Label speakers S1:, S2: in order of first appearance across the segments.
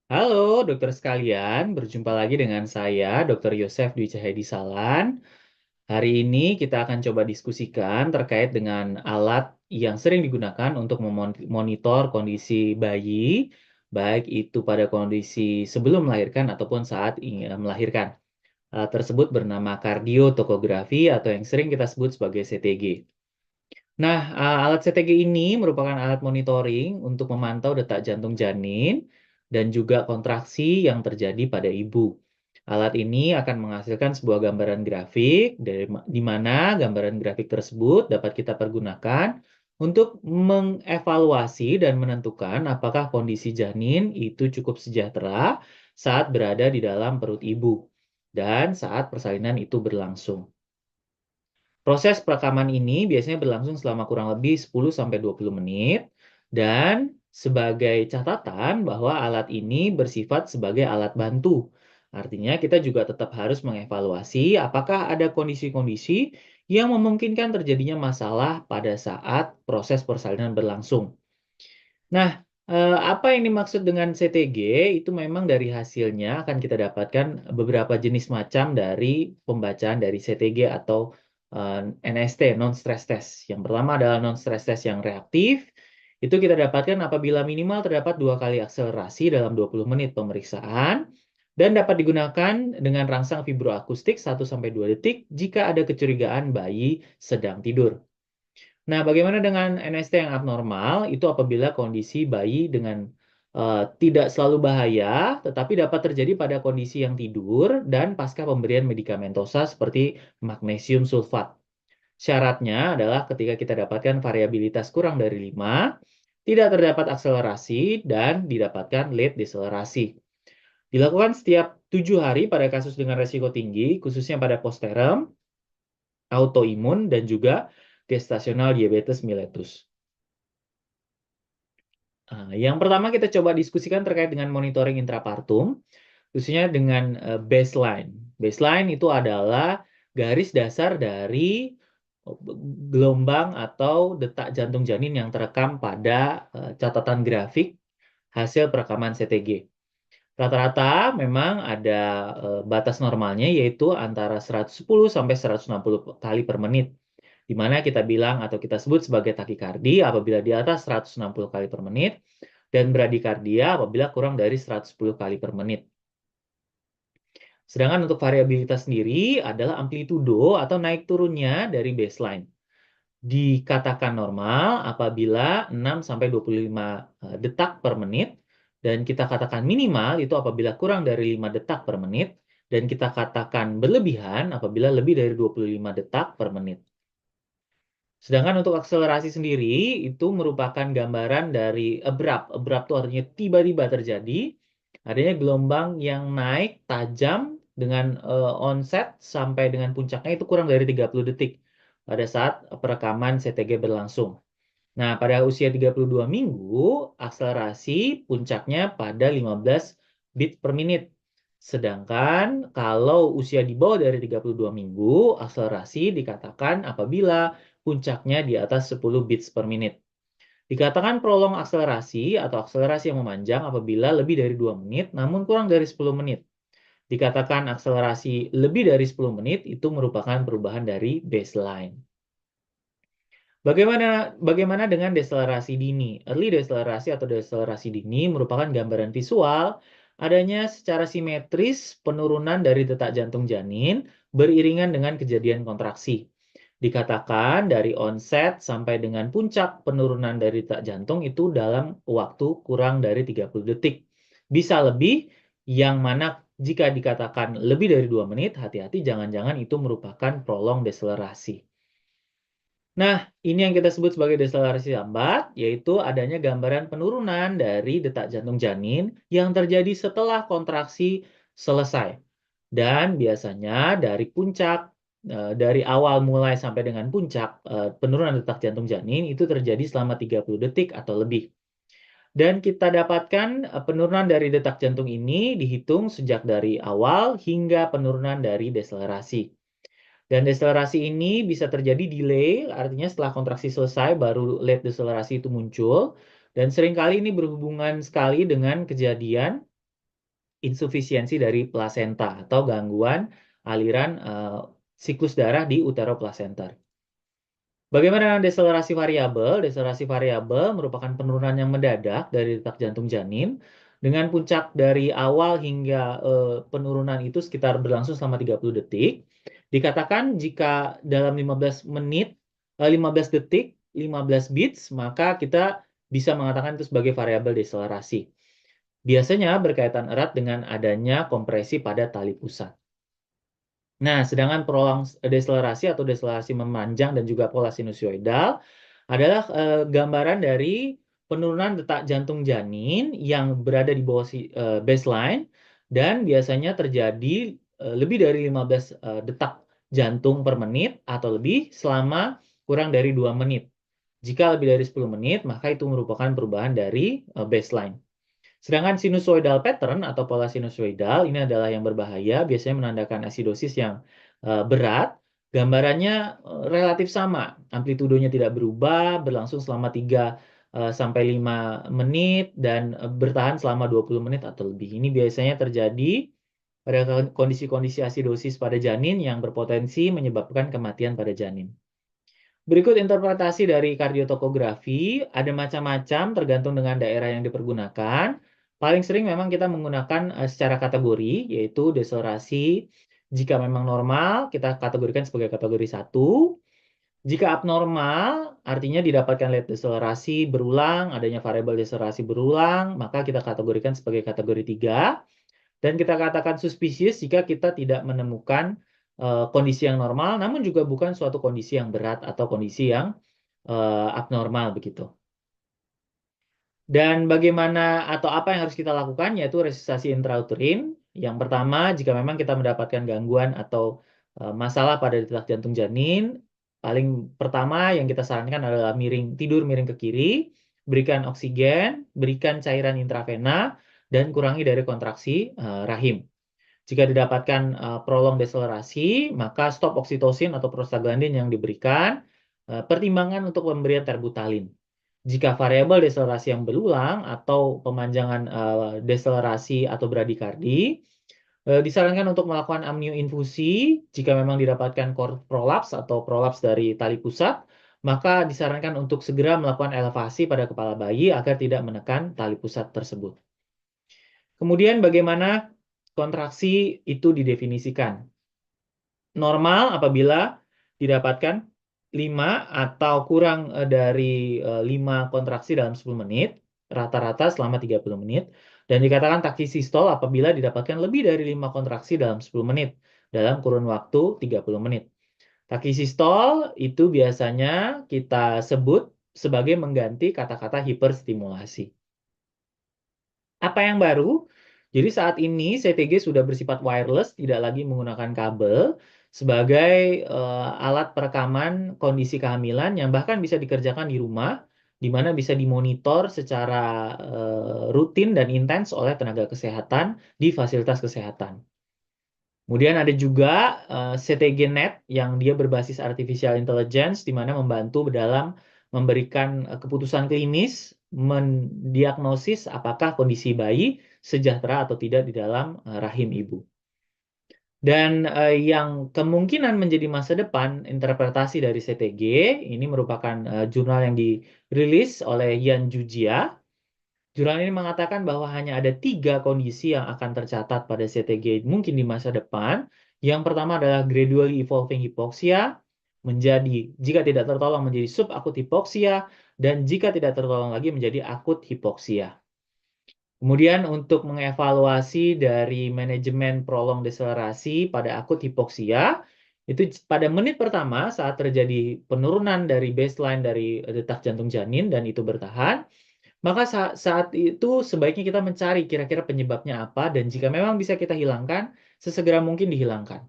S1: Halo dokter sekalian, berjumpa lagi dengan saya, Dr. Yosef Dwi Cahyadi Salan. Hari ini kita akan coba diskusikan terkait dengan alat yang sering digunakan untuk memonitor kondisi bayi, baik itu pada kondisi sebelum melahirkan ataupun saat ingin melahirkan. Alat tersebut bernama kardiotokografi atau yang sering kita sebut sebagai CTG. Nah, alat CTG ini merupakan alat monitoring untuk memantau detak jantung janin dan juga kontraksi yang terjadi pada ibu. Alat ini akan menghasilkan sebuah gambaran grafik di mana gambaran grafik tersebut dapat kita pergunakan untuk mengevaluasi dan menentukan apakah kondisi janin itu cukup sejahtera saat berada di dalam perut ibu dan saat persalinan itu berlangsung. Proses perekaman ini biasanya berlangsung selama kurang lebih 10-20 menit dan sebagai catatan bahwa alat ini bersifat sebagai alat bantu. Artinya kita juga tetap harus mengevaluasi apakah ada kondisi-kondisi yang memungkinkan terjadinya masalah pada saat proses persalinan berlangsung. Nah, apa yang dimaksud dengan CTG itu memang dari hasilnya akan kita dapatkan beberapa jenis macam dari pembacaan dari CTG atau NST, non-stress test. Yang pertama adalah non-stress test yang reaktif. Itu kita dapatkan apabila minimal terdapat 2 kali akselerasi dalam 20 menit pemeriksaan dan dapat digunakan dengan rangsang vibroakustik 1-2 detik jika ada kecurigaan bayi sedang tidur. Nah, bagaimana dengan NST yang abnormal? Itu apabila kondisi bayi dengan tidak selalu bahaya, tetapi dapat terjadi pada kondisi yang tidur dan pasca pemberian medikamentosa seperti magnesium sulfat. Syaratnya adalah ketika kita dapatkan variabilitas kurang dari 5, tidak terdapat akselerasi, dan didapatkan late deselerasi. Dilakukan setiap 7 hari pada kasus dengan resiko tinggi, khususnya pada postpartum, autoimun, dan juga gestasional diabetes mellitus. Yang pertama kita coba diskusikan terkait dengan monitoring intrapartum, khususnya dengan baseline. Baseline itu adalah garis dasar dari gelombang atau detak jantung janin yang terekam pada catatan grafik hasil perekaman CTG. Rata-rata memang ada batas normalnya yaitu antara 110 sampai 160 kali per menit, di mana kita bilang atau kita sebut sebagai takikardi apabila di atas 160 kali per menit dan bradikardia apabila kurang dari 110 kali per menit. Sedangkan untuk variabilitas sendiri adalah amplitudo atau naik turunnya dari baseline. Dikatakan normal apabila 6-25 detak per menit, dan kita katakan minimal itu apabila kurang dari 5 detak per menit, dan kita katakan berlebihan apabila lebih dari 25 detak per menit. Sedangkan untuk akselerasi sendiri itu merupakan gambaran dari abrupt. Abrupt itu artinya tiba-tiba terjadi. Adanya gelombang yang naik tajam dengan onset sampai dengan puncaknya itu kurang dari 30 detik pada saat perekaman CTG berlangsung. Nah, pada usia 32 minggu, akselerasi puncaknya pada 15 bit per menit. Sedangkan kalau usia di bawah dari 32 minggu, akselerasi dikatakan apabila puncaknya di atas 10 bits per menit. Dikatakan prolong akselerasi atau akselerasi yang memanjang apabila lebih dari 2 menit namun kurang dari 10 menit. Dikatakan akselerasi lebih dari 10 menit itu merupakan perubahan dari baseline. Bagaimana dengan deselerasi dini? Early deselerasi atau deselerasi dini merupakan gambaran visual adanya secara simetris penurunan dari detak jantung janin beriringan dengan kejadian kontraksi. Dikatakan dari onset sampai dengan puncak penurunan dari detak jantung itu dalam waktu kurang dari 30 detik. Bisa lebih, yang mana jika dikatakan lebih dari 2 menit, hati-hati jangan-jangan itu merupakan prolong deselerasi. Nah, ini yang kita sebut sebagai deselerasi lambat, yaitu adanya gambaran penurunan dari detak jantung janin yang terjadi setelah kontraksi selesai. Dan biasanya dari puncak, dari awal mulai sampai dengan puncak penurunan detak jantung janin itu terjadi selama 30 detik atau lebih. Dan kita dapatkan penurunan dari detak jantung ini dihitung sejak dari awal hingga penurunan dari deselerasi. Dan deselerasi ini bisa terjadi delay, artinya setelah kontraksi selesai baru late deselerasi itu muncul. Dan seringkali ini berhubungan sekali dengan kejadian insufisiensi dari plasenta atau gangguan aliran siklus darah di uteroplasenta. Bagaimana dengan deselerasi variabel? Deselerasi variabel merupakan penurunan yang mendadak dari detak jantung janin dengan puncak dari awal hingga penurunan itu sekitar berlangsung selama 30 detik. Dikatakan jika dalam 15 menit, 15 detik, 15 beats, maka kita bisa mengatakan itu sebagai variabel deselerasi. Biasanya berkaitan erat dengan adanya kompresi pada tali pusat. Nah, sedangkan prolong deselerasi atau deselerasi memanjang dan juga pola sinusoidal adalah gambaran dari penurunan detak jantung janin yang berada di bawah baseline dan biasanya terjadi lebih dari 15 detak jantung per menit atau lebih selama kurang dari 2 menit. Jika lebih dari 10 menit, maka itu merupakan perubahan dari baseline. Sedangkan sinusoidal pattern atau pola sinusoidal ini adalah yang berbahaya, biasanya menandakan asidosis yang berat. Gambarannya relatif sama, amplitudenya tidak berubah, berlangsung selama 3 sampai 5 menit dan bertahan selama 20 menit atau lebih. Ini biasanya terjadi pada kondisi-kondisi asidosis pada janin yang berpotensi menyebabkan kematian pada janin. Berikut interpretasi dari kardiotokografi, ada macam-macam tergantung dengan daerah yang dipergunakan. Paling sering memang kita menggunakan secara kategori, yaitu deselerasi. Jika memang normal, kita kategorikan sebagai kategori 1. Jika abnormal, artinya didapatkan late deselerasi berulang, adanya variabel deselerasi berulang, maka kita kategorikan sebagai kategori 3. Dan kita katakan suspicious jika kita tidak menemukan kondisi yang normal, namun juga bukan suatu kondisi yang berat atau kondisi yang abnormal begitu. Dan bagaimana atau apa yang harus kita lakukan yaitu resusitasi intrauterin. Yang pertama, jika memang kita mendapatkan gangguan atau masalah pada detak jantung janin, paling pertama yang kita sarankan adalah tidur miring ke kiri, berikan oksigen, berikan cairan intravena, dan kurangi dari kontraksi rahim. Jika didapatkan prolong deselerasi, maka stop oksitosin atau prostaglandin yang diberikan, pertimbangan untuk pemberian terbutalin. Jika variabel deselerasi yang berulang atau pemanjangan deselerasi atau bradikardi, disarankan untuk melakukan amnioinfusi. Jika memang didapatkan prolaps atau prolaps dari tali pusat, maka disarankan untuk segera melakukan elevasi pada kepala bayi agar tidak menekan tali pusat tersebut. Kemudian bagaimana kontraksi itu didefinisikan? Normal apabila didapatkan 5 atau kurang dari 5 kontraksi dalam 10 menit, rata-rata selama 30 menit, dan dikatakan taksisistol apabila didapatkan lebih dari 5 kontraksi dalam 10 menit, dalam kurun waktu 30 menit. Taksisistol itu biasanya kita sebut sebagai mengganti kata-kata hiperstimulasi. Apa yang baru? Jadi saat ini CTG sudah bersifat wireless, tidak lagi menggunakan kabel sebagai alat perekaman kondisi kehamilan yang bahkan bisa dikerjakan di rumah, di mana bisa dimonitor secara rutin dan intens oleh tenaga kesehatan di fasilitas kesehatan. Kemudian ada juga CTG Net yang dia berbasis artificial intelligence, di mana membantu dalam memberikan keputusan klinis, mendiagnosis apakah kondisi bayi sejahtera atau tidak di dalam rahim ibu. Dan yang kemungkinan menjadi masa depan interpretasi dari CTG, ini merupakan jurnal yang dirilis oleh Yan Jujia. Jurnal ini mengatakan bahwa hanya ada 3 kondisi yang akan tercatat pada CTG mungkin di masa depan. Yang pertama adalah gradually evolving hypoxia, jika tidak tertolong menjadi subakut hipoksia, dan jika tidak tertolong lagi menjadi akut hipoksia. Kemudian untuk mengevaluasi dari manajemen prolong deselerasi pada akut hipoksia, itu pada menit pertama saat terjadi penurunan dari baseline dari detak jantung janin dan itu bertahan, maka saat itu sebaiknya kita mencari kira-kira penyebabnya apa dan jika memang bisa kita hilangkan, sesegera mungkin dihilangkan.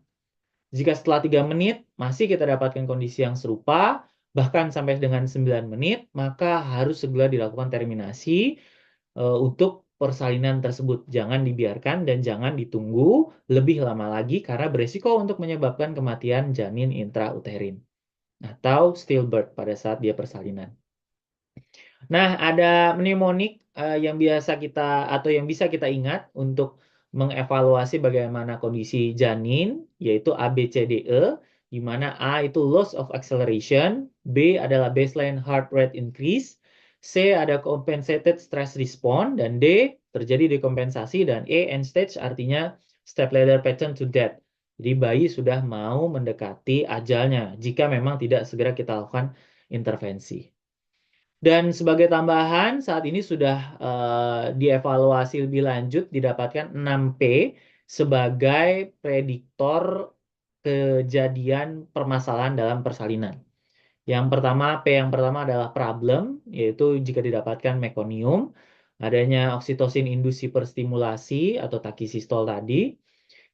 S1: Jika setelah 3 menit masih kita dapatkan kondisi yang serupa, bahkan sampai dengan 9 menit, maka harus segera dilakukan terminasi untuk persalinan tersebut. Jangan dibiarkan dan jangan ditunggu lebih lama lagi karena beresiko untuk menyebabkan kematian janin intrauterin atau stillbirth pada saat dia persalinan. Nah, ada mnemonik yang biasa kita atau yang bisa kita ingat untuk mengevaluasi bagaimana kondisi janin, yaitu ABCDE, di mana A itu loss of acceleration, B adalah baseline heart rate increase, C ada compensated stress response, dan D terjadi dekompensasi, dan E end stage artinya step ladder pattern to death. Jadi bayi sudah mau mendekati ajalnya jika memang tidak segera kita lakukan intervensi. Dan sebagai tambahan, saat ini sudah dievaluasi lebih lanjut, didapatkan 6P sebagai prediktor kejadian permasalahan dalam persalinan. Yang pertama adalah problem, yaitu jika didapatkan mekonium, adanya oksitosin indus hiperstimulasi atau takisistol tadi,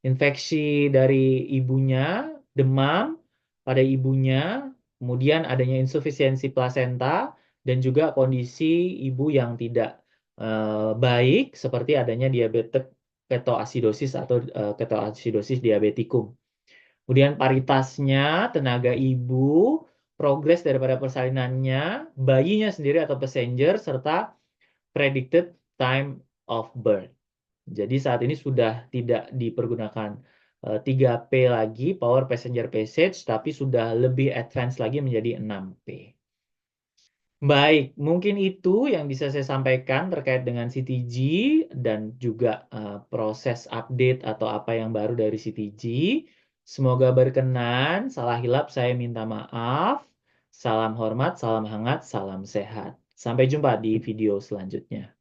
S1: infeksi dari ibunya, demam pada ibunya, kemudian adanya insufisiensi plasenta, dan juga kondisi ibu yang tidak baik, seperti adanya diabetes ketoasidosis atau ketoasidosis diabetikum. Kemudian paritasnya, tenaga ibu, progres daripada persalinannya, bayinya sendiri atau passenger, serta predicted time of birth. Jadi saat ini sudah tidak dipergunakan 3P lagi, Power Passenger Passage, tapi sudah lebih advance lagi menjadi 6P. Baik, mungkin itu yang bisa saya sampaikan terkait dengan CTG dan juga proses update atau apa yang baru dari CTG. Semoga berkenan, salah hilap saya minta maaf. Salam hormat, salam hangat, salam sehat. Sampai jumpa di video selanjutnya.